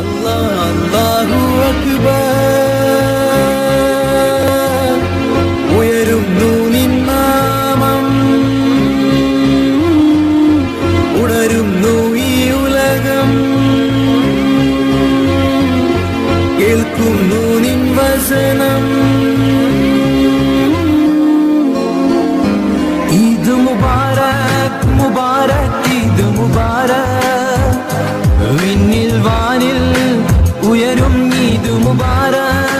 അല്ലാഹു അക്ബർ ഉയരുന്നു നിൻ നാമം ഉണരുന്നു ഈ ഉലകം കേൾക്കുന്നു നിൻ വസനം ഈദ് മുബാരക് മുബാരക് ഈദ് മുബാരക് വിണ്ണിൽ വാനിൽ ഉയരും ഈദ് മുബാരക്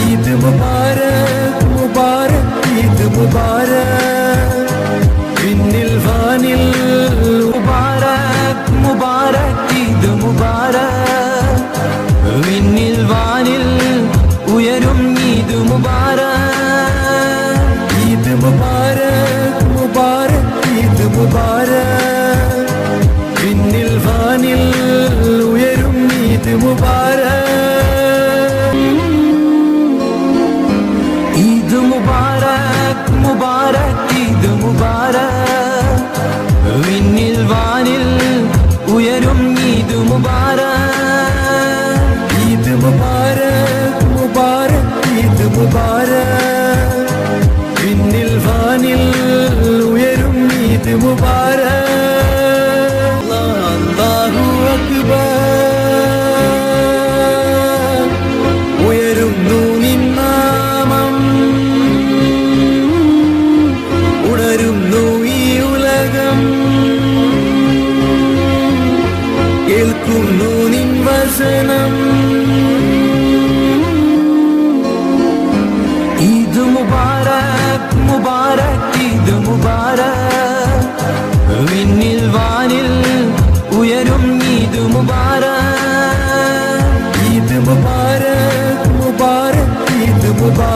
ഈദ് മുബാരക് മുബാരക് ഈദ് മുബാരക് വിണ്ണിൽ വാനിൽ മുബാരക് മുബാരക് ഈദ് മുബാരക് വിണ്ണിൽ വാനിൽ ഉയരും ഈദ് മുബാരക് ഈദ് മുബാരക് മുബാരക് ഈദ് മുബാരക് വിണ്ണിൽ വാനിൽ ഉയരും ഈദ് മുബാരക് ഈദ് മുബാരക് മുബാരക് ഈദ് മുബാരക് വിണ്ണിൽ വാനിൽ ഉയരും ഈദ് മുബാരക് ഈദ് മുബാരക് മുബാരക് ഈദ് മുബാരക് വിണ്ണിൽ വാനിൽ ഉയരും ഈദ് മുബാരക് അല്ലാഹു അക്ബർ ഉയരുന്നു നിൻ നാമം ഉണരുന്നു ഈ ഉലകം കേൾക്കുന്നു നിൻ വസനം ഈദ് മുബാരക് മുബാരക് ഈദ് മുബാരക് വിണ്ണിൽ വാനിൽ ഉയരും ഈദ് മുബാരക് ഈദ് മുബാരക് മുബാരക് ഈദ് മുബാരക്